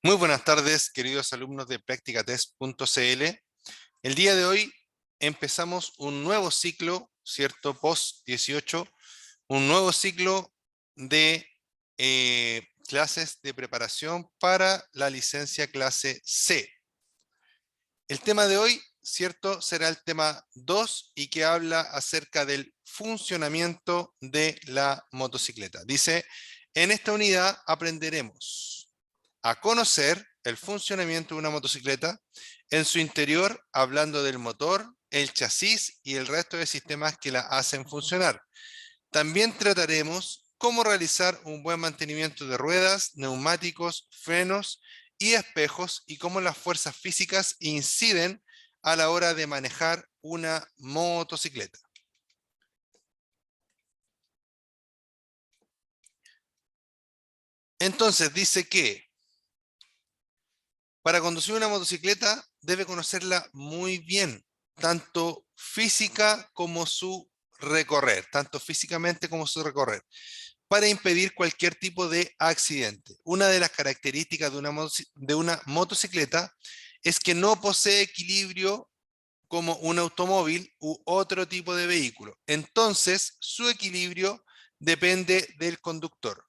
Muy buenas tardes, queridos alumnos de practicatest.cl. El día de hoy empezamos un nuevo ciclo, ¿cierto? Post 18, un nuevo ciclo de clases de preparación para la licencia clase C. El tema de hoy, ¿cierto? Será el tema 2 y que habla acerca del funcionamiento de la motocicleta. Dice, en esta unidad aprenderemos a conocer el funcionamiento de una motocicleta en su interior, hablando del motor, el chasis y el resto de sistemas que la hacen funcionar. También trataremos cómo realizar un buen mantenimiento de ruedas, neumáticos, frenos y espejos y cómo las fuerzas físicas inciden a la hora de manejar una motocicleta. Entonces dice que para conducir una motocicleta debe conocerla muy bien, tanto física como su recorrer, tanto físicamente como su recorrer, para impedir cualquier tipo de accidente. Una de las características de una motocicleta es que no posee equilibrio como un automóvil u otro tipo de vehículo. Entonces, su equilibrio depende del conductor.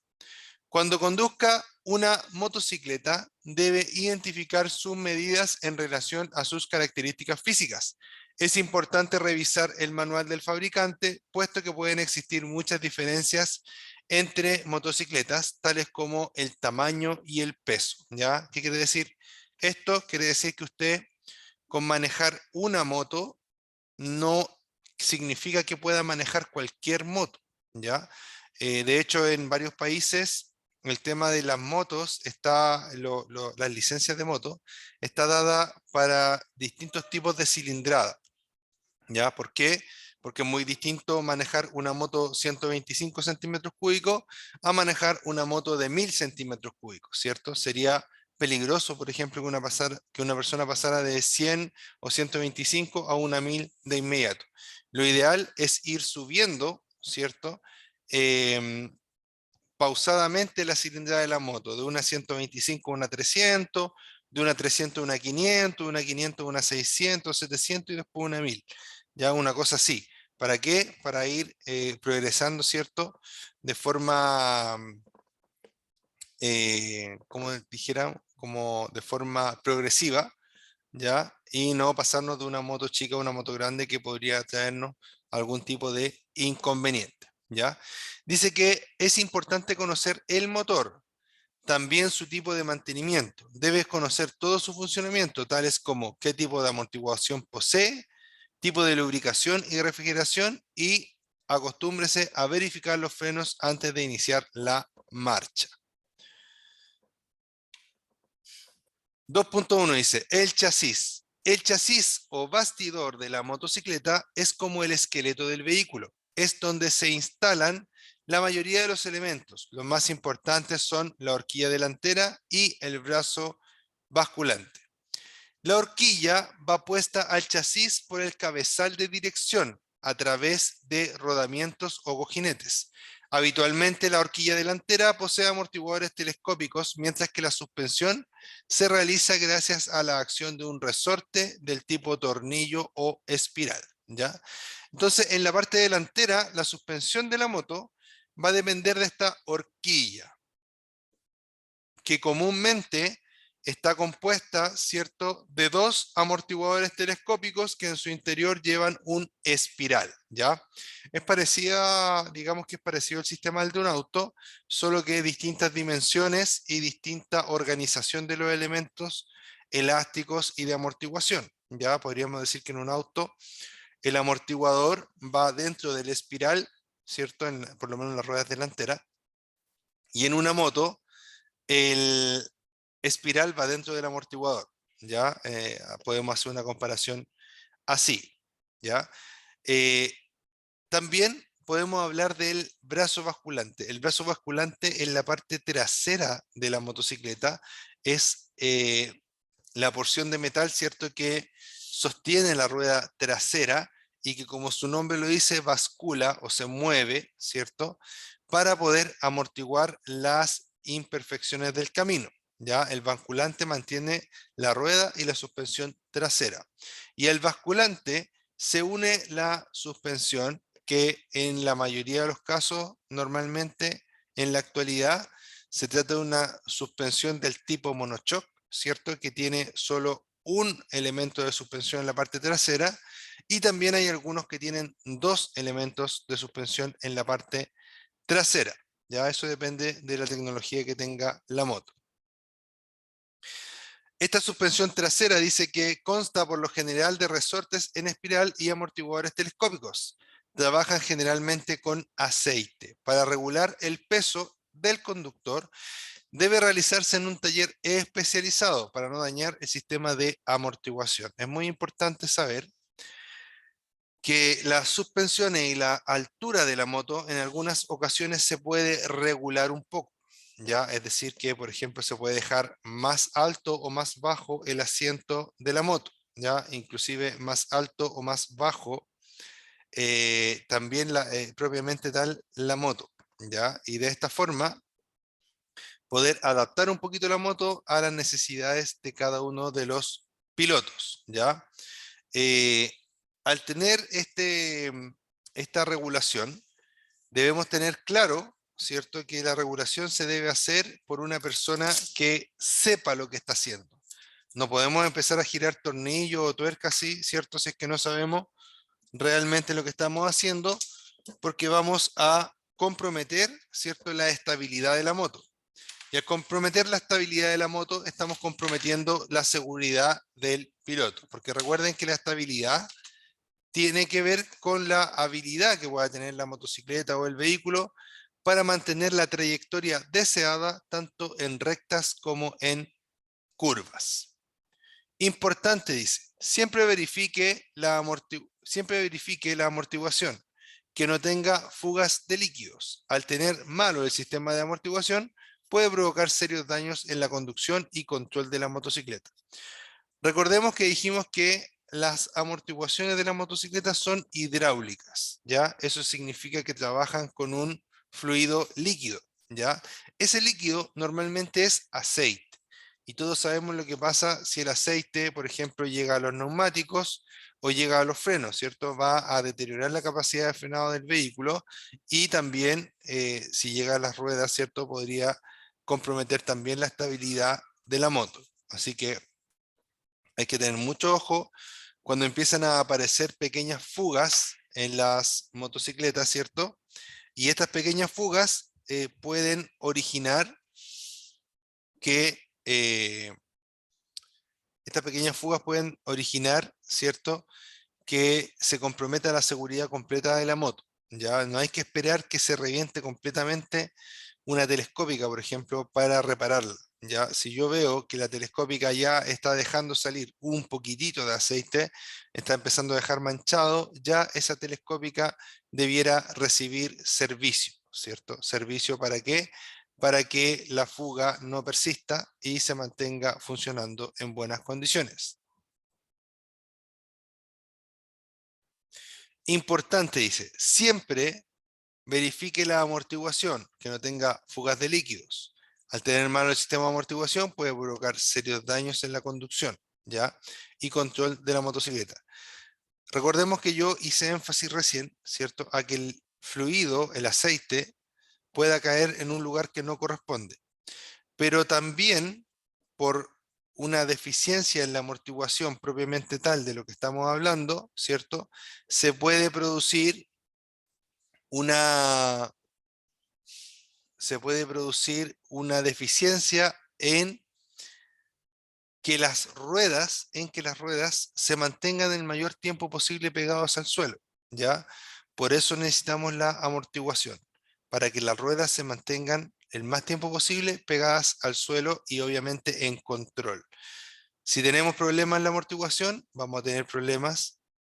Cuando conduzca una motocicleta, debe identificar sus medidas en relación a sus características físicas. Es importante revisar el manual del fabricante, puesto que pueden existir muchas diferencias entre motocicletas, tales como el tamaño y el peso. ¿Ya? ¿Qué quiere decir? Esto quiere decir que usted, con manejar una moto, no significa que pueda manejar cualquier moto. ¿Ya? De hecho, en varios países el tema de las motos está, las licencias de moto, está dada para distintos tipos de cilindrada. ¿Ya? ¿Por qué? Porque es muy distinto manejar una moto 125 centímetros cúbicos a manejar una moto de 1000 centímetros cúbicos, ¿cierto? Sería peligroso, por ejemplo, que una persona pasara de 100 o 125 a una 1000 de inmediato. Lo ideal es ir subiendo, ¿cierto? Em, Pausadamente la cilindrada de la moto, de una 125 a una 300, de una 300 a una 500, de una 500 a una 600, 700 y después una 1000. Ya una cosa así. ¿Para qué? Para ir progresando, ¿cierto? De forma, como dijera, como de forma progresiva, ¿ya? Y no pasarnos de una moto chica a una moto grande que podría traernos algún tipo de inconveniente, ¿ya? Dice que es importante conocer el motor, también su tipo de mantenimiento. Debes conocer todo su funcionamiento, tales como qué tipo de amortiguación posee, tipo de lubricación y refrigeración, y acostúmbrese a verificar los frenos antes de iniciar la marcha. 2.1 dice, el chasis. El chasis o bastidor de la motocicleta es como el esqueleto del vehículo. Es donde se instalan la mayoría de los elementos. Los más importantes son la horquilla delantera y el brazo basculante. La horquilla va puesta al chasis por el cabezal de dirección a través de rodamientos o cojinetes. Habitualmente la horquilla delantera posee amortiguadores telescópicos, mientras que la suspensión se realiza gracias a la acción de un resorte del tipo tornillo o espiral, ¿ya? Entonces, en la parte delantera, la suspensión de la moto va a depender de esta horquilla, que comúnmente está compuesta, ¿cierto?, de dos amortiguadores telescópicos que en su interior llevan un espiral, ¿ya? Es parecida, digamos que es parecido al sistema del de un auto, solo que distintas dimensiones y distinta organización de los elementos elásticos y de amortiguación, ¿ya? Podríamos decir que en un auto el amortiguador va dentro del espiral, ¿cierto?, por lo menos en las ruedas delanteras, y en una moto el espiral va dentro del amortiguador, ¿ya? Podemos hacer una comparación así, ¿ya? Eh, También podemos hablar del brazo basculante. El brazo basculante en la parte trasera de la motocicleta es la porción de metal, ¿cierto?, que sostiene la rueda trasera y que, como su nombre lo dice, bascula o se mueve, ¿cierto?, para poder amortiguar las imperfecciones del camino. ¿ya? El basculante mantiene la rueda y la suspensión trasera. Y al basculante se une la suspensión, que en la mayoría de los casos, normalmente en la actualidad, se trata de una suspensión del tipo monochoc, ¿cierto? Que tiene solo un elemento de suspensión en la parte trasera, y también hay algunos que tienen dos elementos de suspensión en la parte trasera. Ya eso depende de la tecnología que tenga la moto. Esta suspensión trasera dice que consta por lo general de resortes en espiral y amortiguadores telescópicos. Trabajan generalmente con aceite. Para regular el peso del conductor, debe realizarse en un taller especializado para no dañar el sistema de amortiguación. Es muy importante saber que las suspensiones y la altura de la moto en algunas ocasiones se puede regular un poco, ¿ya? Es decir, que por ejemplo se puede dejar más alto o más bajo el asiento de la moto, ¿ya? Inclusive más alto o más bajo también propiamente tal la moto, ¿ya? Y de esta forma poder adaptar un poquito la moto a las necesidades de cada uno de los pilotos, ¿ya? Eh, Al tener esta regulación, debemos tener claro, ¿cierto?, que la regulación se debe hacer por una persona que sepa lo que está haciendo. No podemos empezar a girar tornillos o tuercas así, ¿cierto?, si es que no sabemos realmente lo que estamos haciendo, porque vamos a comprometer, ¿cierto?, la estabilidad de la moto. Y al comprometer la estabilidad de la moto, estamos comprometiendo la seguridad del piloto, porque recuerden que la estabilidad tiene que ver con la habilidad que pueda tener la motocicleta o el vehículo para mantener la trayectoria deseada tanto en rectas como en curvas. Importante, dice, siempre verifique la amortiguación, que no tenga fugas de líquidos. Al tener malo el sistema de amortiguación, puede provocar serios daños en la conducción y control de la motocicleta. Recordemos que dijimos que las amortiguaciones de la motocicleta son hidráulicas, ¿ya? Eso significa que trabajan con un fluido líquido, ¿ya? Ese líquido normalmente es aceite. Y todos sabemos lo que pasa si el aceite, por ejemplo, llega a los neumáticos o llega a los frenos, ¿cierto? Va a deteriorar la capacidad de frenado del vehículo y también, si llega a las ruedas, ¿cierto? Podría comprometer también la estabilidad de la moto. Así que hay que tener mucho ojo cuando empiezan a aparecer pequeñas fugas en las motocicletas, ¿cierto? Y estas pequeñas fugas pueden originar que estas pequeñas fugas pueden originar, ¿cierto?, que se comprometa la seguridad completa de la moto. Ya no hay que esperar que se reviente completamente una telescópica, por ejemplo, para repararla. Ya, si yo veo que la telescópica ya está dejando salir un poquitito de aceite, está empezando a dejar manchado, ya esa telescópica debiera recibir servicio, ¿cierto? ¿Servicio para qué? Para que la fuga no persista y se mantenga funcionando en buenas condiciones. Importante, dice, siempre verifique la amortiguación, que no tenga fugas de líquidos. Al tener malo el sistema de amortiguación puede provocar serios daños en la conducción, ¿ya? Y control de la motocicleta. Recordemos que yo hice énfasis recién, ¿cierto?, a que el fluido, el aceite, pueda caer en un lugar que no corresponde. Pero también por una deficiencia en la amortiguación propiamente tal de lo que estamos hablando, ¿cierto?, se puede producir una, deficiencia en que las ruedas se mantengan el mayor tiempo posible pegados al suelo, ¿ya? Por eso necesitamos la amortiguación, para que las ruedas se mantengan el más tiempo posible pegadas al suelo y obviamente en control. Si tenemos problemas en la amortiguación, vamos a tener problemas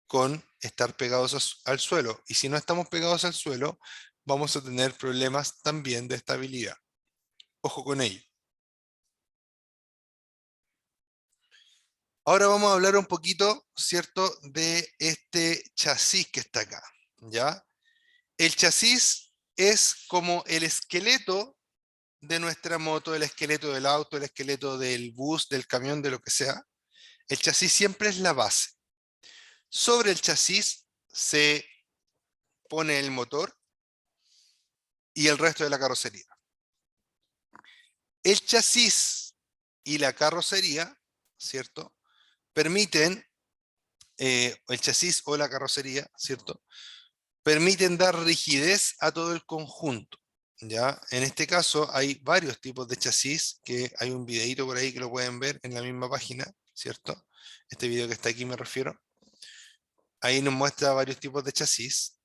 con estar pegados al suelo. Y si no estamos pegados al suelo, vamos a tener problemas también de estabilidad. Ojo con ello. Ahora vamos a hablar un poquito, ¿cierto?, de este chasis que está acá, ¿ya? El chasis es como el esqueleto de nuestra moto, el esqueleto del auto, el esqueleto del bus, del camión, de lo que sea. El chasis siempre es la base. Sobre el chasis se pone el motor y el resto de la carrocería. El chasis y la carrocería, ¿cierto? Permiten, el chasis o la carrocería, ¿cierto? Permiten dar rigidez a todo el conjunto. ¿Ya? En este caso hay varios tipos de chasis, que hay un videito por ahí que lo pueden ver en la misma página, ¿cierto? Este video que está aquí me refiero. Ahí nos muestra varios tipos de chasis.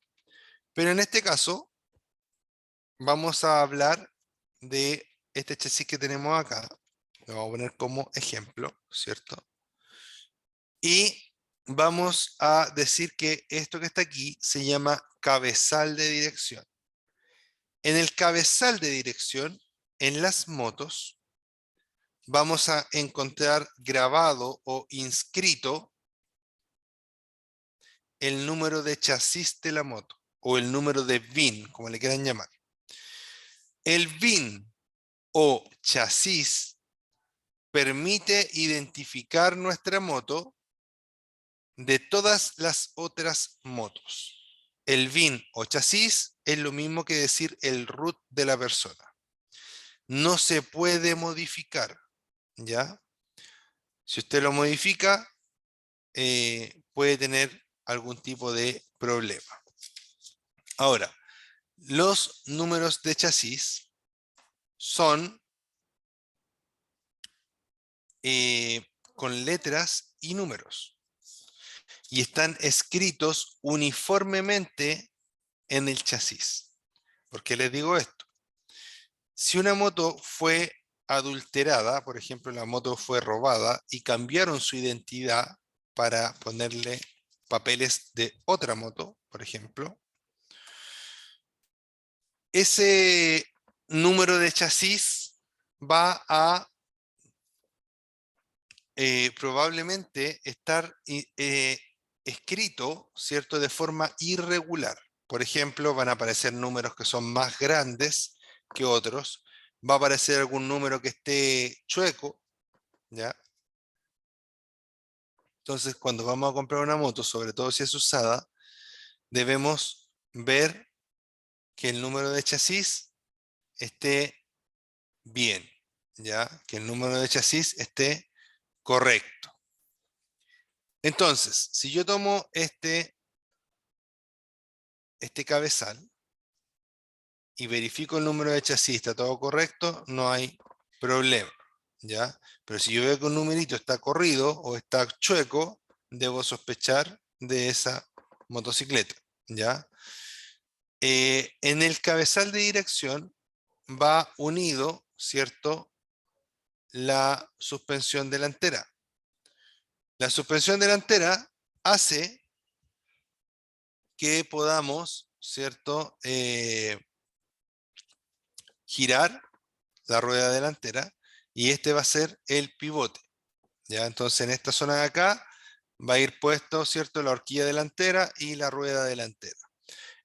Pero en este caso vamos a hablar de este chasis que tenemos acá. Lo vamos a poner como ejemplo, ¿cierto? Y vamos a decir que esto que está aquí se llama cabezal de dirección. En el cabezal de dirección, en las motos, vamos a encontrar grabado o inscrito el número de chasis de la moto o el número de VIN, como le quieran llamar. El VIN o chasis permite identificar nuestra moto de todas las otras motos. El VIN o chasis es lo mismo que decir el root de la persona. No se puede modificar, ¿ya? Si usted lo modifica, puede tener algún tipo de problema. Ahora, los números de chasis son con letras y números y están escritos uniformemente en el chasis. ¿Por qué les digo esto? Si una moto fue adulterada, por ejemplo, la moto fue robada y cambiaron su identidad para ponerle papeles de otra moto, por ejemplo, ese número de chasis va a probablemente estar escrito, ¿cierto?, de forma irregular. Por ejemplo, van a aparecer números que son más grandes que otros. Va a aparecer algún número que esté chueco, ¿ya? Entonces, cuando vamos a comprar una moto, sobre todo si es usada, debemos ver que el número de chasis esté bien, ¿ya? Que el número de chasis esté correcto. Entonces, si yo tomo este cabezal y verifico el número de chasis, está todo correcto, no hay problema, ¿ya? Pero si yo veo que un numerito está corrido o está chueco, debo sospechar de esa motocicleta, ¿ya? En el cabezal de dirección va unido, ¿cierto?, la suspensión delantera. La suspensión delantera hace que podamos, ¿cierto?, girar la rueda delantera y este va a ser el pivote, ¿ya? Entonces en esta zona de acá va a ir puesto, ¿cierto?, la horquilla delantera y la rueda delantera.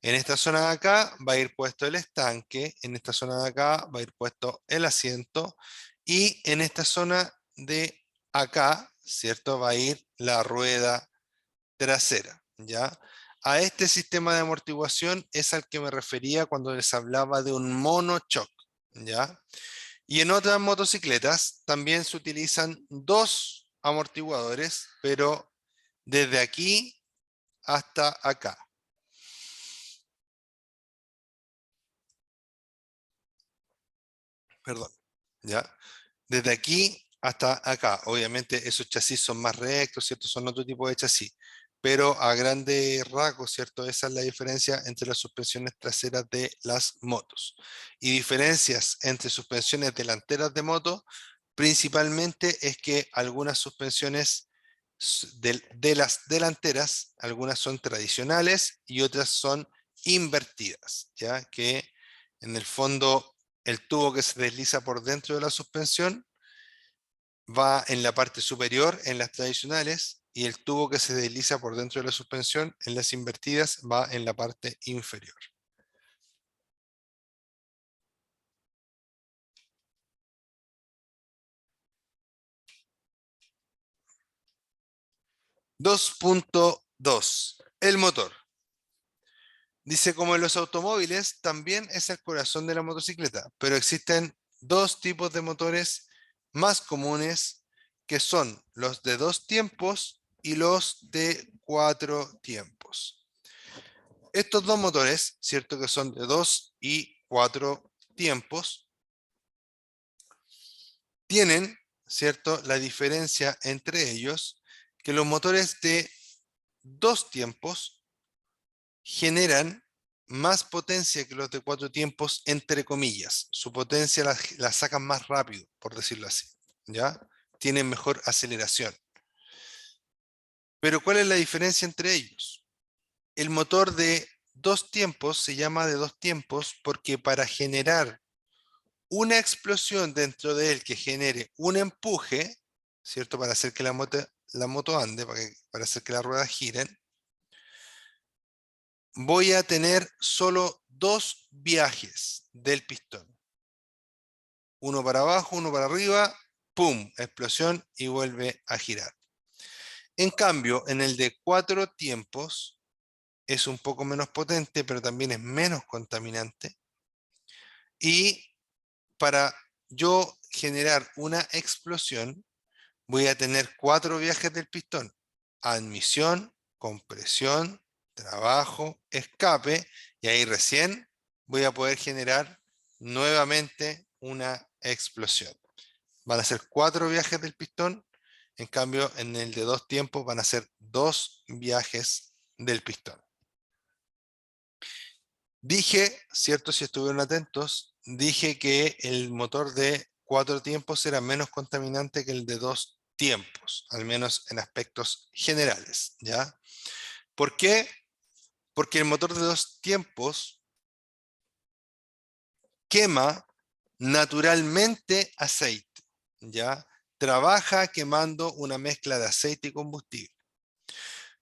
En esta zona de acá va a ir puesto el estanque, en esta zona de acá va a ir puesto el asiento y en esta zona de acá, ¿cierto?, va a ir la rueda trasera, ¿ya? A este sistema de amortiguación es al que me refería cuando les hablaba de un monochoc, ¿ya? Y en otras motocicletas también se utilizan dos amortiguadores, pero desde aquí hasta acá. Perdón, ¿ya? Desde aquí hasta acá. Obviamente esos chasis son más rectos, ¿cierto? Son otro tipo de chasis. Pero a grandes rasgos, ¿cierto? Esa es la diferencia entre las suspensiones traseras de las motos. Y diferencias entre suspensiones delanteras de moto, principalmente es que algunas suspensiones de las delanteras, algunas son tradicionales y otras son invertidas, ¿ya? Que en el fondo el tubo que se desliza por dentro de la suspensión va en la parte superior en las tradicionales y el tubo que se desliza por dentro de la suspensión en las invertidas va en la parte inferior. 2.2. El motor. Dice, como en los automóviles, también es el corazón de la motocicleta, pero existen dos tipos de motores más comunes, que son los de 2 tiempos y los de 4 tiempos. Estos dos motores, cierto que son de 2 y 4 tiempos, tienen, cierto, la diferencia entre ellos, que los motores de 2 tiempos generan más potencia que los de 4 tiempos, entre comillas. Su potencia la sacan más rápido, por decirlo así, ¿ya? Tienen mejor aceleración. Pero ¿cuál es la diferencia entre ellos? El motor de 2 tiempos se llama de 2 tiempos porque para generar una explosión dentro de él que genere un empuje, ¿cierto? Para hacer que la moto ande, para hacer que las ruedas giren, voy a tener solo 2 viajes del pistón. Uno para abajo, uno para arriba, ¡pum! Explosión y vuelve a girar. En cambio, en el de 4 tiempos es un poco menos potente, pero también es menos contaminante. Y para yo generar una explosión, voy a tener 4 viajes del pistón: admisión, compresión, trabajo, escape, y ahí recién voy a poder generar nuevamente una explosión. Van a ser 4 viajes del pistón, en cambio en el de 2 tiempos van a ser 2 viajes del pistón. Dije, cierto, si estuvieron atentos, dije que el motor de 4 tiempos era menos contaminante que el de 2 tiempos, al menos en aspectos generales, ¿ya? ¿Por qué? Porque el motor de 2 tiempos quema naturalmente aceite, ¿ya? Trabaja quemando una mezcla de aceite y combustible.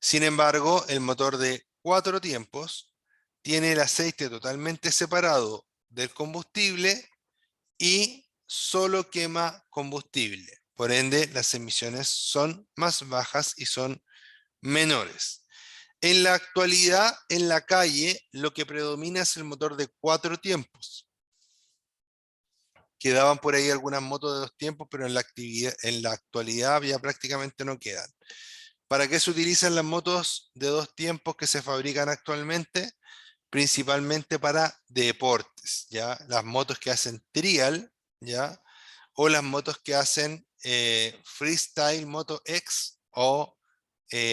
Sin embargo, el motor de 4 tiempos tiene el aceite totalmente separado del combustible y solo quema combustible. Por ende, las emisiones son más bajas y son menores. En la actualidad, en la calle, lo que predomina es el motor de 4 tiempos. Quedaban por ahí algunas motos de 2 tiempos, pero en la actualidad ya prácticamente no quedan. ¿Para qué se utilizan las motos de 2 tiempos que se fabrican actualmente? Principalmente para deportes, ¿ya? Las motos que hacen trial, ¿ya? O las motos que hacen freestyle, moto X, o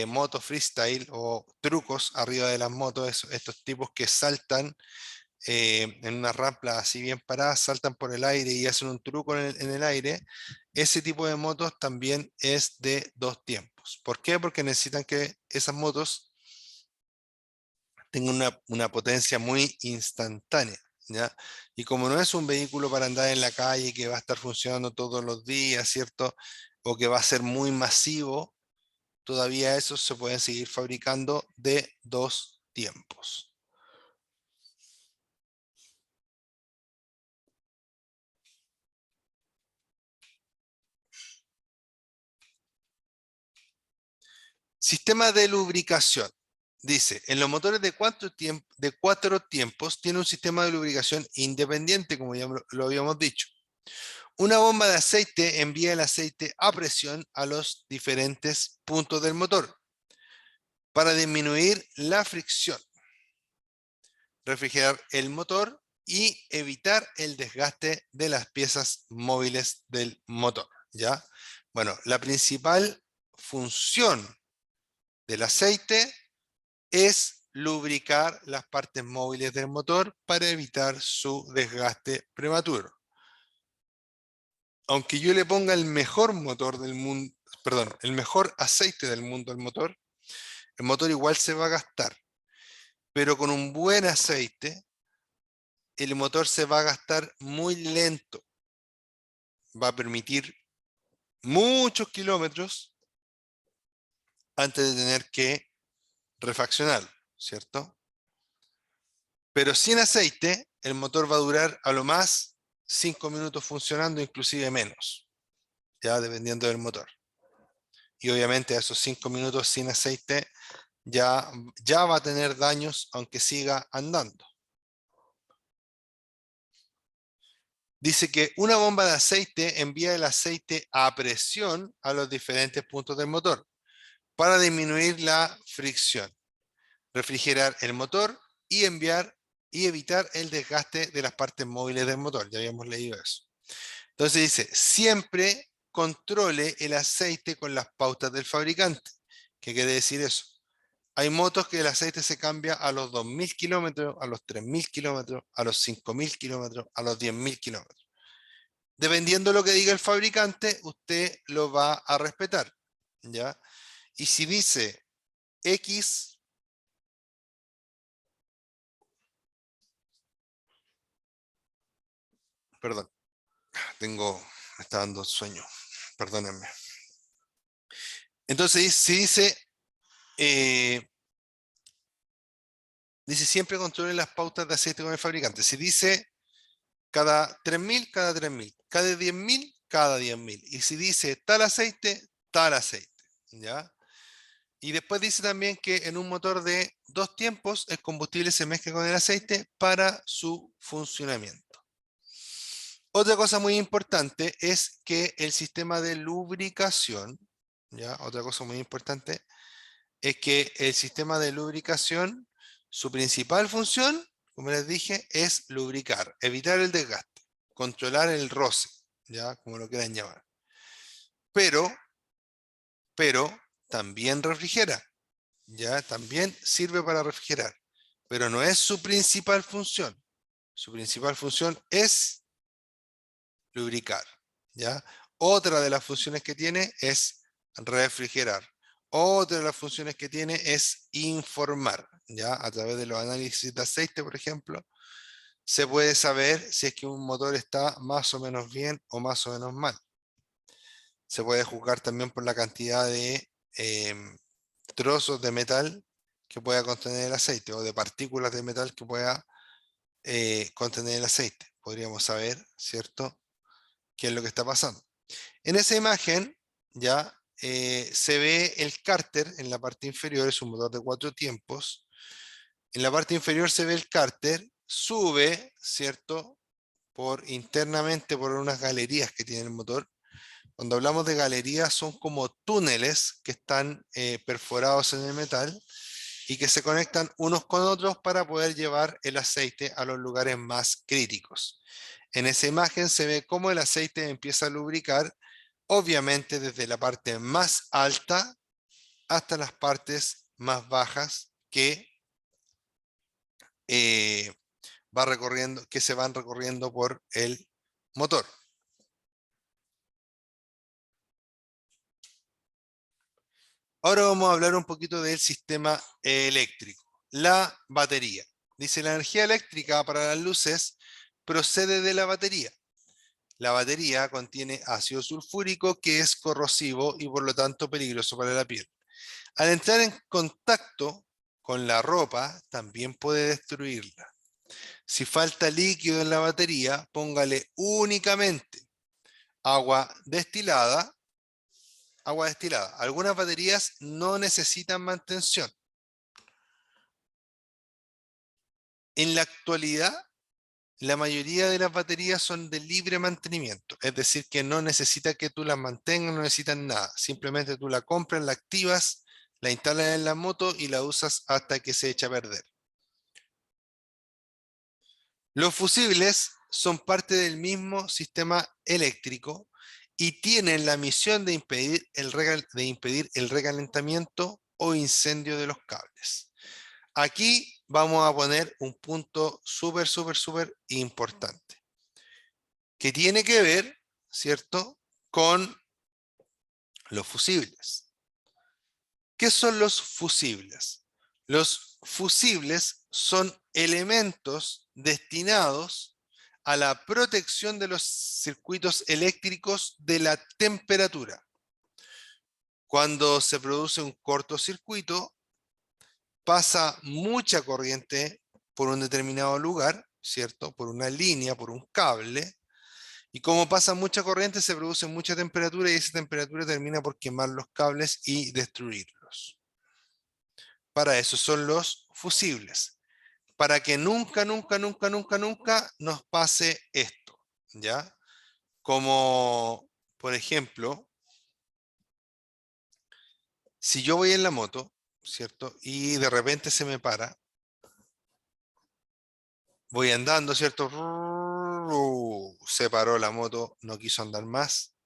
moto freestyle, o trucos arriba de las motos, estos tipos que saltan en una rampa así bien parada, saltan por el aire y hacen un truco en el aire. Ese tipo de motos también es de 2 tiempos. ¿Por qué? Porque necesitan que esas motos tengan una potencia muy instantánea, ¿ya? Y como no es un vehículo para andar en la calle que va a estar funcionando todos los días, ¿cierto? O que va a ser muy masivo, todavía esos se pueden seguir fabricando de 2 tiempos. Sistema de lubricación. Dice, en los motores de 4 tiempos tiene un sistema de lubricación independiente, como ya lo habíamos dicho. Una bomba de aceite envía el aceite a presión a los diferentes puntos del motor para disminuir la fricción, refrigerar el motor y evitar el desgaste de las piezas móviles del motor, ¿ya? Bueno, la principal función del aceite es lubricar las partes móviles del motor para evitar su desgaste prematuro. Aunque yo le ponga el mejor motor del mundo, perdón, el mejor aceite del mundo al motor, el motor igual se va a gastar. Pero con un buen aceite, el motor se va a gastar muy lento. Va a permitir muchos kilómetros antes de tener que refaccionarlo, ¿cierto? Pero sin aceite, el motor va a durar a lo más 5 minutos funcionando, inclusive menos, ya dependiendo del motor. y obviamente a esos 5 minutos sin aceite ya va a tener daños aunque siga andando. Dice que una bomba de aceite envía el aceite a presión a los diferentes puntos del motor para disminuir la fricción, refrigerar el motor y evitar el desgaste de las partes móviles del motor. Ya habíamos leído eso. Entonces dice, siempre controle el aceite con las pautas del fabricante. ¿Qué quiere decir eso? Hay motos que el aceite se cambia a los 2000 kilómetros, a los 3000 kilómetros, a los 5000 kilómetros, a los 10.000 kilómetros. Dependiendo de lo que diga el fabricante, usted lo va a respetar, ¿ya? Y si dice X, perdón, me está dando sueño, perdónenme. Entonces, si dice siempre controle las pautas de aceite con el fabricante. Si dice cada 3000, cada 3000, cada 10.000, cada 10.000. Y si dice tal aceite, ¿ya? Y después dice también que en un motor de 2 tiempos el combustible se mezcla con el aceite para su funcionamiento. Otra cosa muy importante es que el sistema de lubricación, ¿ya? Otra cosa muy importante es que el sistema de lubricación, su principal función, como les dije, es lubricar, evitar el desgaste, controlar el roce, ¿ya? Como lo quieran llamar. Pero también refrigera, ¿ya? También sirve para refrigerar, pero no es su principal función. Su principal función es lubricar, ¿ya? Otra de las funciones que tiene es refrigerar. Otra de las funciones que tiene es informar, ¿ya? A través de los análisis de aceite, por ejemplo, se puede saber si es que un motor está más o menos bien o más o menos mal. Se puede juzgar también por la cantidad de trozos de metal que pueda contener el aceite o de partículas de metal que pueda contener el aceite. Podríamos saber, ¿cierto?, qué es lo que está pasando. En esa imagen ya se ve el cárter en la parte inferior, es un motor de 4 tiempos. En la parte inferior se ve el cárter, sube, ¿cierto?, internamente por unas galerías que tiene el motor. Cuando hablamos de galerías son como túneles que están perforados en el metal y que se conectan unos con otros para poder llevar el aceite a los lugares más críticos. En esa imagen se ve cómo el aceite empieza a lubricar, obviamente desde la parte más alta hasta las partes más bajas que, que se van recorriendo por el motor. Ahora vamos a hablar un poquito del sistema eléctrico. La batería. Dice, la energía eléctrica para las luces procede de la batería. La batería contiene ácido sulfúrico que es corrosivo y por lo tanto peligroso para la piel. Al entrar en contacto con la ropa, también puede destruirla. Si falta líquido en la batería, póngale únicamente agua destilada. Agua destilada. Algunas baterías no necesitan mantención. En la actualidad, la mayoría de las baterías son de libre mantenimiento, es decir, que no necesita que tú las mantengas, no necesitan nada. Simplemente tú la compras, la activas, la instalas en la moto y la usas hasta que se echa a perder. Los fusibles son parte del mismo sistema eléctrico y tienen la misión de impedir el recalentamiento o incendio de los cables. Aquí vamos a poner un punto súper importante, que tiene que ver, ¿cierto?, con los fusibles. ¿Qué son los fusibles? Los fusibles son elementos destinados a la protección de los circuitos eléctricos de la temperatura. Cuando se produce un cortocircuito, pasa mucha corriente por un determinado lugar, ¿cierto?, por una línea, por un cable, Y como pasa mucha corriente, se produce mucha temperatura y esa temperatura termina por quemar los cables y destruirlos. Para eso son los fusibles. Para que nunca, nunca, nunca, nunca, nunca nos pase esto, ¿ya? Como, por ejemplo, si yo voy en la moto, ¿cierto? Y de repente se me para, voy andando, ¿cierto? Se paró la moto, no quiso andar más.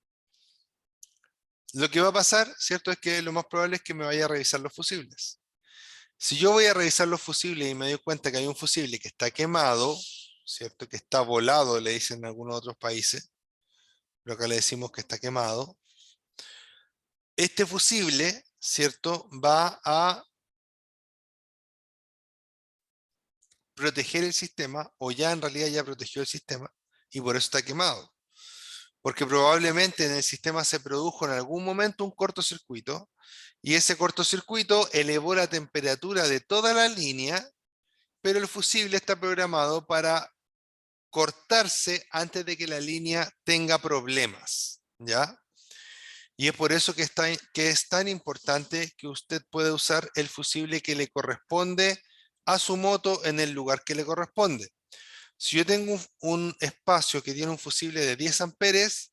Lo que va a pasar, ¿cierto? Es que lo más probable es que me vaya a revisar los fusibles. Si yo voy a revisar los fusibles y me doy cuenta que hay un fusible que está quemado, ¿cierto? Que está volado, le dicen en algunos otros países, pero acá le decimos que está quemado. Este fusible, ¿cierto? Va a proteger el sistema, o ya en realidad ya protegió el sistema, y por eso está quemado. Porque probablemente en el sistema se produjo en algún momento un cortocircuito, y ese cortocircuito elevó la temperatura de toda la línea, pero el fusible está programado para cortarse antes de que la línea tenga problemas, ¿ya? Y es por eso que es tan importante que usted pueda usar el fusible que le corresponde a su moto en el lugar que le corresponde. Si yo tengo un espacio que tiene un fusible de 10 amperes,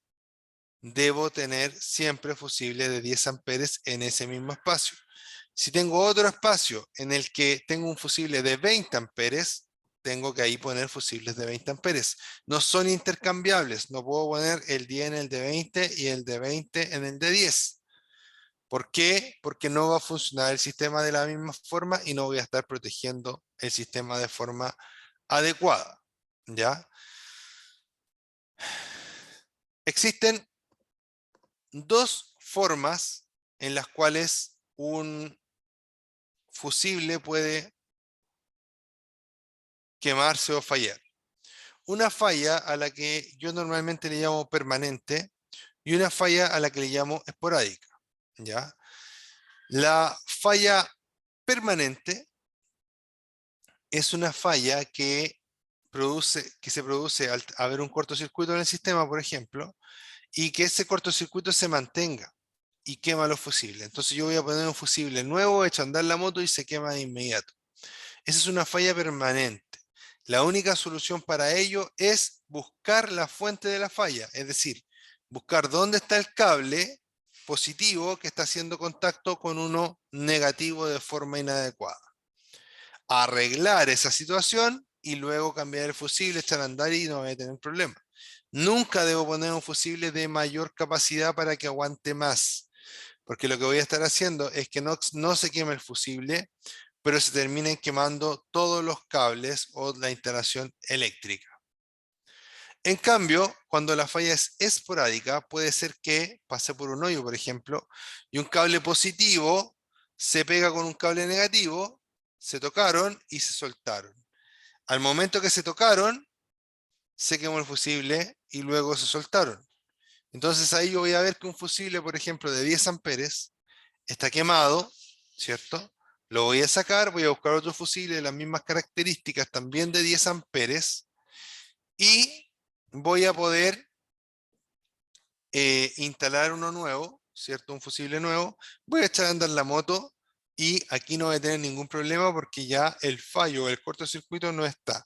debo tener siempre fusible de 10 amperes en ese mismo espacio. Si tengo otro espacio en el que tengo un fusible de 20 amperes, tengo que ahí poner fusibles de 20 amperes. No son intercambiables, no puedo poner el 10 en el de 20 y el de 20 en el de 10. ¿Por qué? Porque no va a funcionar el sistema de la misma forma y no voy a estar protegiendo el sistema de forma adecuada. ¿Ya? Existen dos formas en las cuales un fusible puede quemarse o fallar. Una falla a la que yo normalmente le llamo permanente y una falla a la que le llamo esporádica. ¿Ya? La falla permanente es una falla que se produce al haber un cortocircuito en el sistema, por ejemplo, y que ese cortocircuito se mantenga y quema los fusibles. Entonces yo voy a poner un fusible nuevo, hecho andar la moto y se quema de inmediato. Esa es una falla permanente. La única solución para ello es buscar la fuente de la falla, es decir, buscar dónde está el cable positivo que está haciendo contacto con uno negativo de forma inadecuada. Arreglar esa situación y luego cambiar el fusible, echar a andar y no voy a tener problema. Nunca debo poner un fusible de mayor capacidad para que aguante más, porque lo que voy a estar haciendo es que no se queme el fusible, pero se terminen quemando todos los cables o la instalación eléctrica. En cambio, cuando la falla es esporádica, puede ser que pase por un hoyo, por ejemplo, y un cable positivo se pega con un cable negativo, se tocaron y se soltaron. Al momento que se tocaron, se quemó el fusible y luego se soltaron. Entonces ahí yo voy a ver que un fusible, por ejemplo, de 10 amperes está quemado, ¿cierto? Lo voy a sacar, voy a buscar otro fusible de las mismas características, también de 10 amperes, y voy a poder instalar uno nuevo, ¿cierto? Un fusible nuevo. Voy a echar a andar la moto y aquí no voy a tener ningún problema porque ya el fallo, el cortocircuito no está.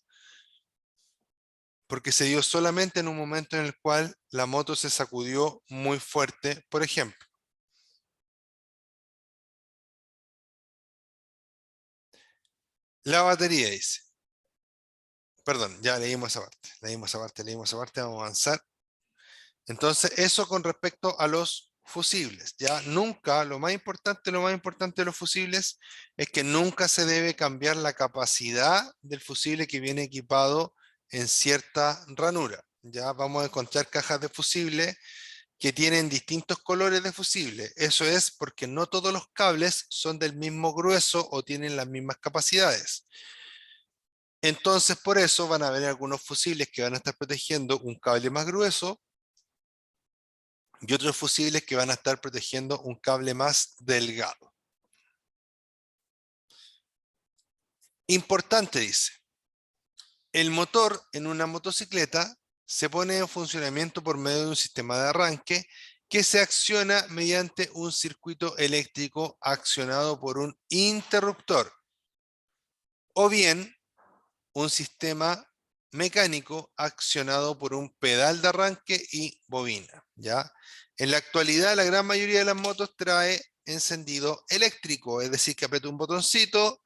Porque se dio solamente en un momento en el cual la moto se sacudió muy fuerte, por ejemplo. La batería dice, perdón, ya leímos esa parte, leímos esa parte, vamos a avanzar. Entonces, eso con respecto a los fusibles, ya nunca, lo más importante de los fusibles es que nunca se debe cambiar la capacidad del fusible que viene equipado en cierta ranura. Ya vamos a encontrar cajas de fusible que tienen distintos colores de fusible. Eso es porque no todos los cables son del mismo grueso o tienen las mismas capacidades. Entonces, por eso van a haber algunos fusibles que van a estar protegiendo un cable más grueso y otros fusibles que van a estar protegiendo un cable más delgado. Importante, dice, el motor en una motocicleta se pone en funcionamiento por medio de un sistema de arranque que se acciona mediante un circuito eléctrico accionado por un interruptor o bien un sistema mecánico accionado por un pedal de arranque y bobina, ¿ya? En la actualidad, la gran mayoría de las motos trae encendido eléctrico, es decir, que aprieta un botoncito,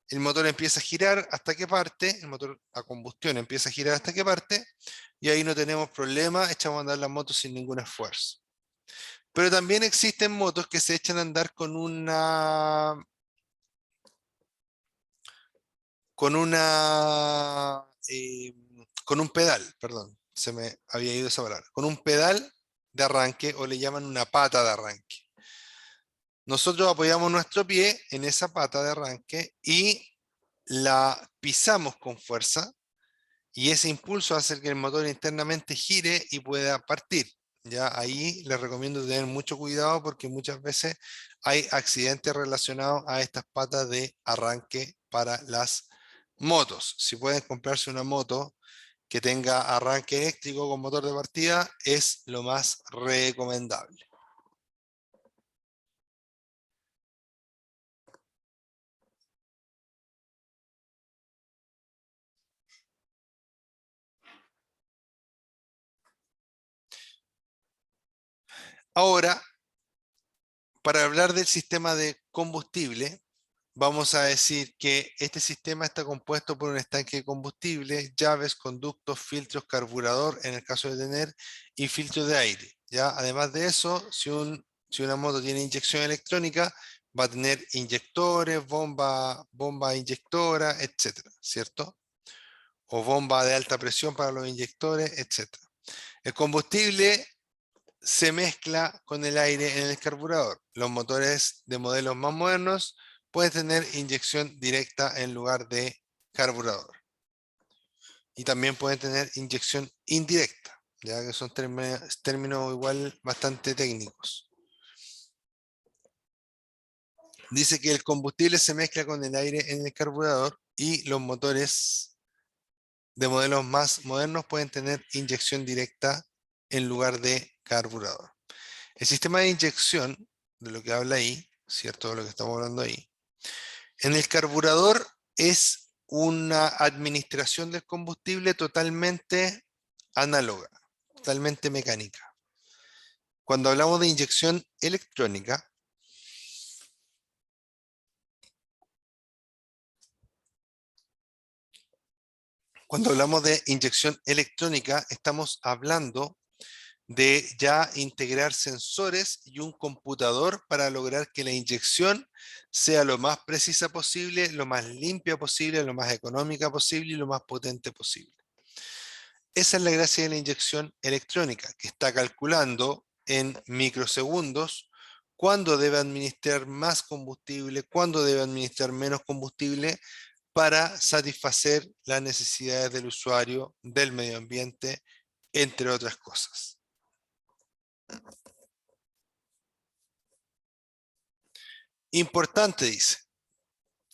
el motor empieza a girar hasta que parte, el motor a combustión empieza a girar hasta que parte, y ahí no tenemos problema, echamos a andar la moto sin ningún esfuerzo. Pero también existen motos que se echan a andar con un pedal, perdón, se me había ido esa palabra, con un pedal de arranque o le llaman una pata de arranque. Nosotros apoyamos nuestro pie en esa pata de arranque y la pisamos con fuerza y ese impulso hace que el motor internamente gire y pueda partir. Ya ahí les recomiendo tener mucho cuidado porque muchas veces hay accidentes relacionados a estas patas de arranque para las motos. Si pueden comprarse una moto que tenga arranque eléctrico con motor de partida, es lo más recomendable. Ahora, para hablar del sistema de combustible, vamos a decir que este sistema está compuesto por un estanque de combustible, llaves, conductos, filtros, carburador, en el caso de tener, y filtros de aire. ¿Ya? Además de eso, si una moto tiene inyección electrónica, va a tener inyectores, bomba inyectora, etcétera, ¿cierto? O bomba de alta presión para los inyectores, etcétera. El combustible se mezcla con el aire en el carburador. Los motores de modelos más modernos pueden tener inyección directa en lugar de carburador. Y también pueden tener inyección indirecta, ya que son términos igual bastante técnicos. Dice que el combustible se mezcla con el aire en el carburador y los motores de modelos más modernos pueden tener inyección directa en lugar de carburador. El sistema de inyección, de lo que habla ahí, ¿cierto? De lo que estamos hablando ahí. En el carburador es una administración del combustible totalmente análoga, totalmente mecánica. Cuando hablamos de inyección electrónica, estamos hablando de ya integrar sensores y un computador para lograr que la inyección sea lo más precisa posible, lo más limpia posible, lo más económica posible y lo más potente posible. Esa es la gracia de la inyección electrónica, que está calculando en microsegundos cuándo debe administrar más combustible, cuándo debe administrar menos combustible para satisfacer las necesidades del usuario, del medio ambiente, entre otras cosas. Importante, dice,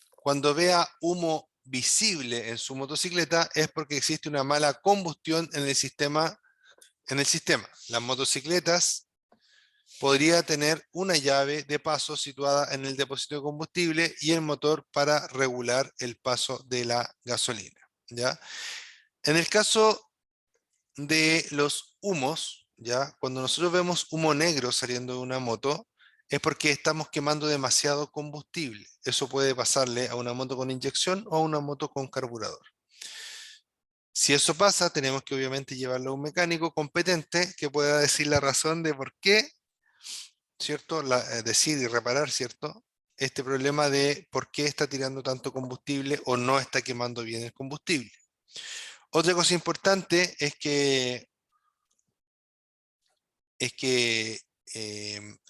cuando vea humo visible en su motocicleta es porque existe una mala combustión en el sistema. Las motocicletas podría tener una llave de paso situada en el depósito de combustible y el motor para regular el paso de la gasolina, ¿ya? En el caso de los humos, ¿ya? Cuando nosotros vemos humo negro saliendo de una moto, es porque estamos quemando demasiado combustible. Eso puede pasarle a una moto con inyección o a una moto con carburador. Si eso pasa, tenemos que obviamente llevarlo a un mecánico competente que pueda decir la razón de por qué, ¿cierto? Decir y reparar, ¿cierto? Este problema de por qué está tirando tanto combustible o no está quemando bien el combustible. Otra cosa importante es que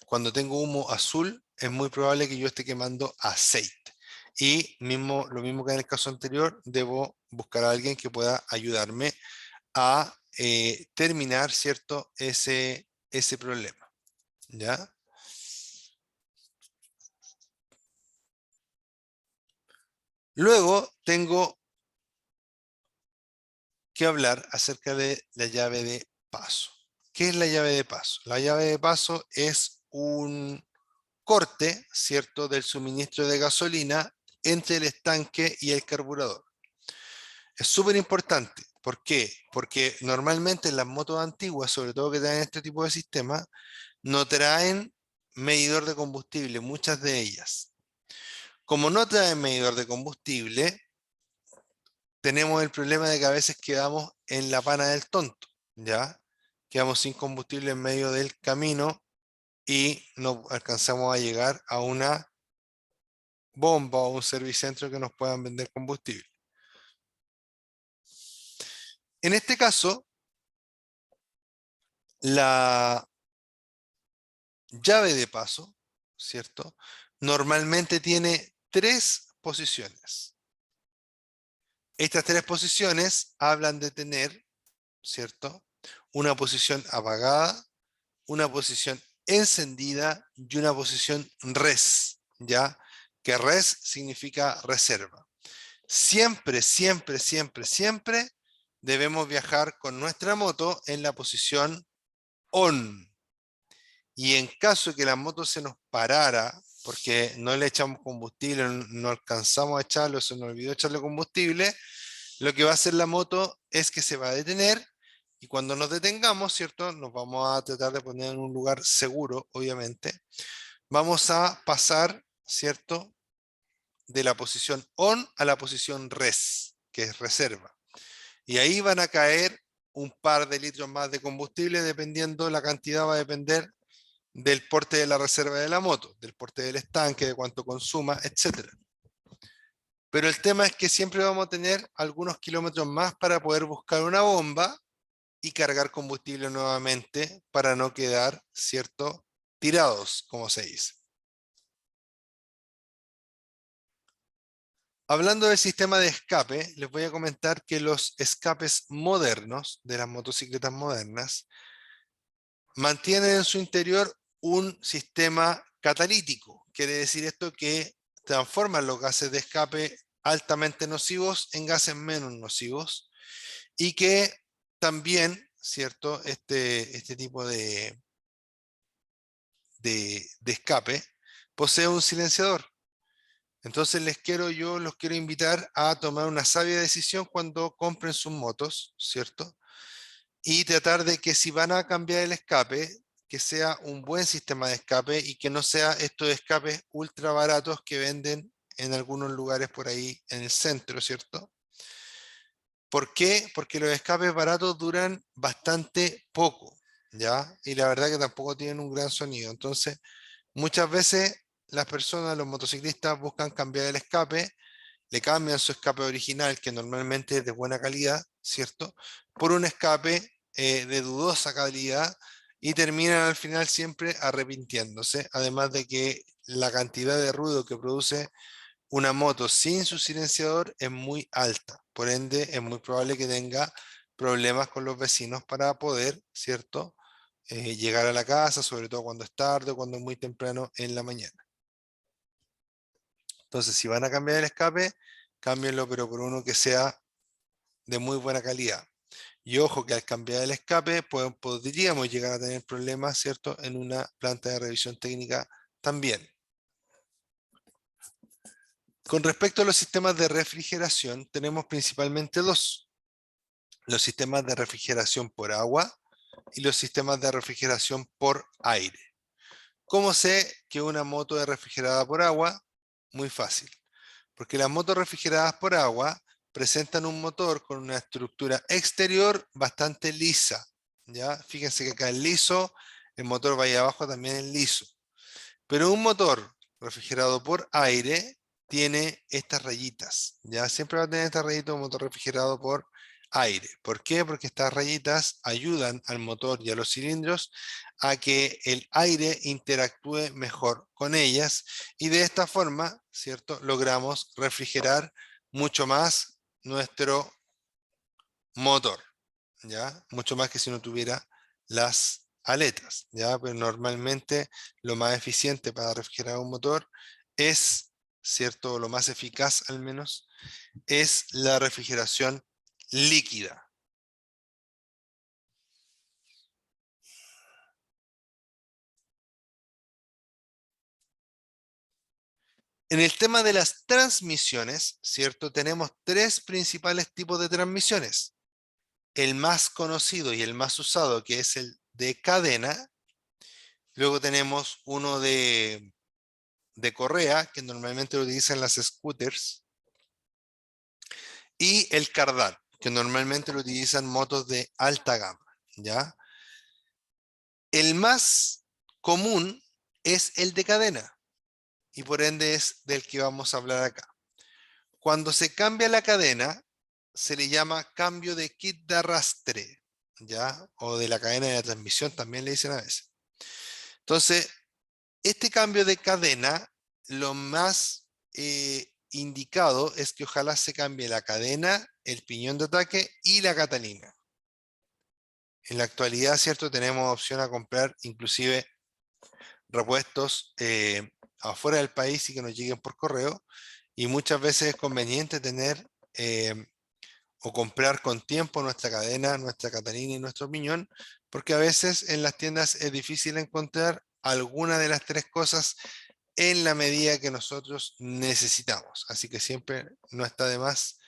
cuando tengo humo azul es muy probable que yo esté quemando aceite. Y lo mismo que en el caso anterior, debo buscar a alguien que pueda ayudarme a terminar, ¿cierto? Ese problema. ¿Ya? Luego tengo que hablar acerca de la llave de paso. ¿Qué es la llave de paso? La llave de paso es un corte, ¿cierto?, del suministro de gasolina entre el estanque y el carburador. Es súper importante. ¿Por qué? Porque normalmente las motos antiguas, sobre todo que traen este tipo de sistema, no traen medidor de combustible, muchas de ellas. Como no traen medidor de combustible, tenemos el problema de que a veces quedamos en la pana del tonto, ¿ya? Quedamos sin combustible en medio del camino y no alcanzamos a llegar a una bomba o un servicentro que nos puedan vender combustible. En este caso, la llave de paso, ¿cierto? Normalmente tiene tres posiciones. Estas tres posiciones hablan de tener, ¿cierto?, una posición apagada, una posición encendida y una posición res, ¿ya? Que res significa reserva. Siempre, siempre, siempre, siempre debemos viajar con nuestra moto en la posición on. Y en caso de que la moto se nos parara, porque no le echamos combustible, no alcanzamos a echarlo, se nos olvidó echarle combustible, lo que va a hacer la moto es que se va a detener y cuando nos detengamos, ¿cierto? Nos vamos a tratar de poner en un lugar seguro, obviamente. Vamos a pasar, ¿cierto?, de la posición on a la posición res, que es reserva. Y ahí van a caer un par de litros más de combustible, dependiendo, la cantidad va a depender del porte de la reserva de la moto, del porte del estanque, de cuánto consuma, etc. Pero el tema es que siempre vamos a tener algunos kilómetros más para poder buscar una bomba y cargar combustible nuevamente para no quedar, ¿cierto?, tirados, como se dice. Hablando del sistema de escape, les voy a comentar que los escapes modernos de las motocicletas modernas mantienen en su interior un sistema catalítico. Quiere decir esto que transforman los gases de escape altamente nocivos en gases menos nocivos y que también, ¿cierto?, este tipo de escape posee un silenciador. Entonces los quiero invitar a tomar una sabia decisión cuando compren sus motos, ¿cierto? Y tratar de que si van a cambiar el escape, que sea un buen sistema de escape y que no sea estos escapes ultra baratos que venden en algunos lugares por ahí en el centro, ¿cierto? ¿Por qué? Porque los escapes baratos duran bastante poco, ¿ya? Y la verdad que tampoco tienen un gran sonido. Entonces, muchas veces las personas, los motociclistas buscan cambiar el escape, le cambian su escape original, que normalmente es de buena calidad, ¿cierto?, por un escape de dudosa calidad y terminan al final siempre arrepintiéndose, además de que la cantidad de ruido que produce una moto sin su silenciador es muy alta, por ende es muy probable que tenga problemas con los vecinos para poder, ¿cierto?, llegar a la casa, sobre todo cuando es tarde o cuando es muy temprano en la mañana. Entonces, si van a cambiar el escape, cámbienlo, pero por uno que sea de muy buena calidad. Y ojo que al cambiar el escape podríamos llegar a tener problemas, ¿cierto?, en una planta de revisión técnica también. Con respecto a los sistemas de refrigeración, tenemos principalmente dos: los sistemas de refrigeración por agua y los sistemas de refrigeración por aire. ¿Cómo sé que una moto es refrigerada por agua? Muy fácil, porque las motos refrigeradas por agua presentan un motor con una estructura exterior bastante lisa, ¿ya? Fíjense que acá es liso, el motor va ahí abajo también es liso. Pero un motor refrigerado por aire tiene estas rayitas, ¿ya? Siempre va a tener estas rayitas un motor refrigerado por aire. ¿Por qué? Porque estas rayitas ayudan al motor y a los cilindros a que el aire interactúe mejor con ellas y de esta forma, ¿cierto?, logramos refrigerar mucho más nuestro motor, ¿ya? Mucho más que si no tuviera las aletas, ¿ya? Pero normalmente lo más eficiente para refrigerar un motor es, ¿cierto? Lo más eficaz al menos, es la refrigeración líquida, En el tema de las transmisiones, ¿cierto? Tenemos tres principales tipos de transmisiones. El más conocido y el más usado, que es el de cadena. Luego tenemos uno de correa, que normalmente lo utilizan las scooters. Y el cardán, que normalmente lo utilizan motos de alta gama, ¿ya? El más común es el de cadena, y por ende es del que vamos a hablar acá. Cuando se cambia la cadena, se le llama cambio de kit de arrastre, ¿ya? O de la cadena de transmisión, también le dicen a veces. Entonces, este cambio de cadena, lo más indicado es que ojalá se cambie la cadena, el piñón de ataque y la catalina. En la actualidad, ¿cierto? Tenemos opción a comprar inclusive repuestos afuera del país y que nos lleguen por correo. Y muchas veces es conveniente tener o comprar con tiempo nuestra cadena, nuestra catalina y nuestro piñón, porque a veces en las tiendas es difícil encontrar alguna de las tres cosas en la medida que nosotros necesitamos. Así que siempre no está de más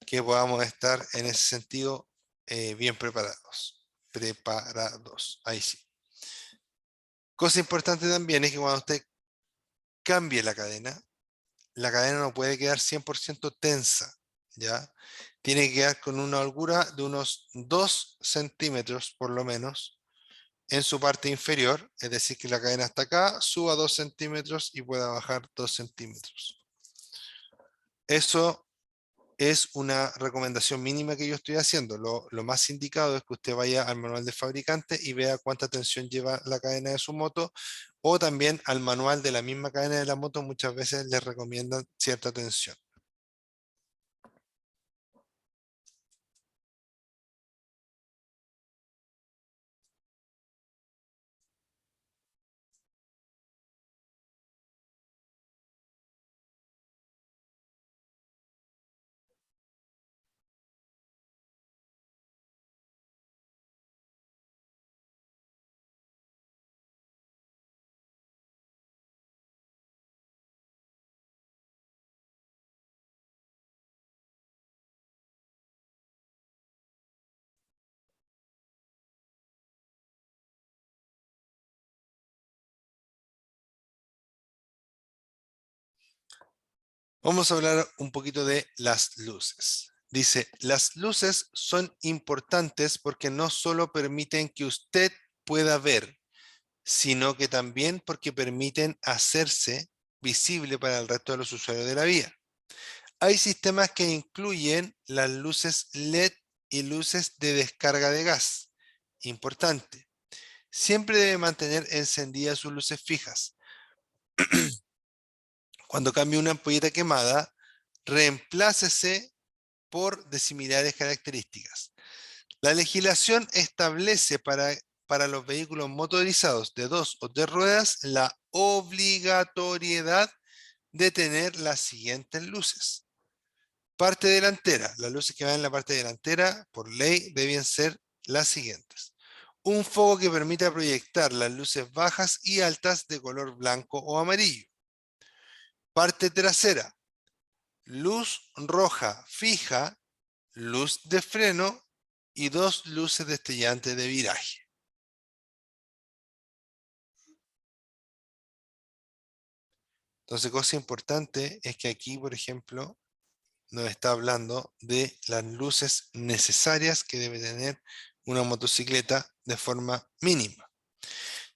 que podamos estar en ese sentido bien preparados. Preparados, ahí sí. Cosa importante también es que cuando usted cambie la cadena no puede quedar 100% tensa, ¿ya? Tiene que quedar con una holgura de unos 2 centímetros por lo menos en su parte inferior, es decir, que la cadena está acá, suba 2 centímetros y pueda bajar 2 centímetros. Eso es una recomendación mínima que yo estoy haciendo. Lo más indicado es que usted vaya al manual del fabricante y vea cuánta tensión lleva la cadena de su moto, o también al manual de la misma cadena de la moto, muchas veces les recomiendan cierta tensión. Vamos a hablar un poquito de las luces. Dice, las luces son importantes porque no solo permiten que usted pueda ver, sino que también porque permiten hacerse visible para el resto de los usuarios de la vía. Hay sistemas que incluyen las luces LED y luces de descarga de gas. Importante. Siempre debe mantener encendidas sus luces fijas. Cuando cambie una ampolleta quemada, reemplácese por de similares características. La legislación establece para los vehículos motorizados de 2 o 3 ruedas la obligatoriedad de tener las siguientes luces. Parte delantera. Las luces que van en la parte delantera, por ley, deben ser las siguientes. Un foco que permita proyectar las luces bajas y altas de color blanco o amarillo. Parte trasera. Luz roja fija, luz de freno y 2 luces destellantes de viraje. Entonces, cosa importante es que aquí, por ejemplo, nos está hablando de las luces necesarias que debe tener una motocicleta de forma mínima.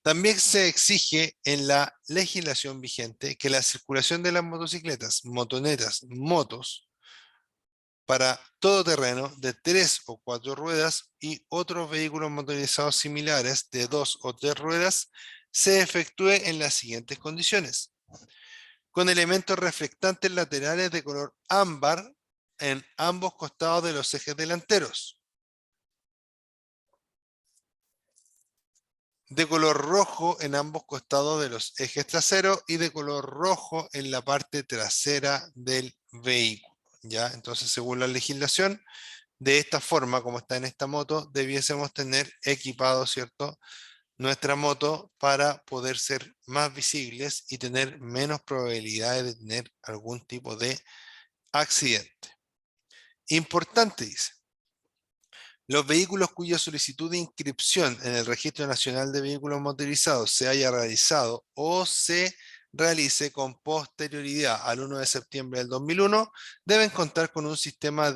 También se exige en la legislación vigente que la circulación de las motocicletas, motonetas, motos, para todo terreno de 3 o 4 ruedas y otros vehículos motorizados similares de 2 o 3 ruedas se efectúe en las siguientes condiciones: con elementos reflectantes laterales de color ámbar en ambos costados de los ejes delanteros, de color rojo en ambos costados de los ejes traseros y de color rojo en la parte trasera del vehículo. ¿Ya? Entonces, según la legislación, de esta forma, como está en esta moto, debiésemos tener equipado, ¿cierto?, nuestra moto para poder ser más visibles y tener menos probabilidades de tener algún tipo de accidente. Importante, dice. Los vehículos cuya solicitud de inscripción en el Registro Nacional de Vehículos Motorizados se haya realizado o se realice con posterioridad al 1 de septiembre del 2001 deben contar con un sistema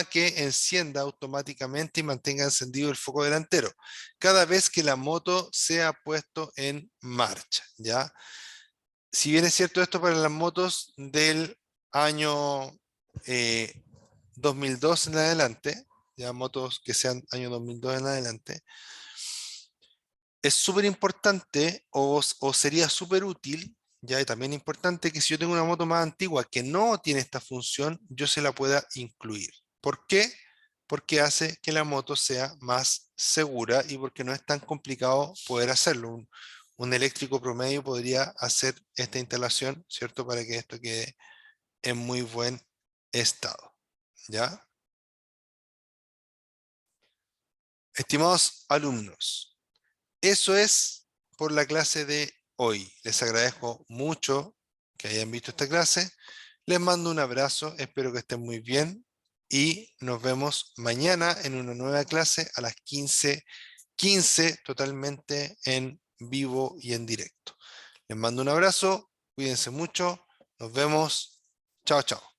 que encienda automáticamente y mantenga encendido el foco delantero cada vez que la moto sea puesto en marcha, ¿ya? Si bien es cierto esto para las motos del año 2002 en adelante, ya motos que sean año 2002 en adelante, es súper importante o sería súper útil, ya y también importante que si yo tengo una moto más antigua que no tiene esta función, yo se la pueda incluir. ¿Por qué? Porque hace que la moto sea más segura y porque no es tan complicado poder hacerlo. Un eléctrico promedio podría hacer esta instalación, ¿cierto? Para que esto quede en muy buen estado, ¿ya? Estimados alumnos, eso es por la clase de hoy. Les agradezco mucho que hayan visto esta clase. Les mando un abrazo, espero que estén muy bien y nos vemos mañana en una nueva clase a las 15:15, totalmente en vivo y en directo. Les mando un abrazo, cuídense mucho, nos vemos. Chao, chao.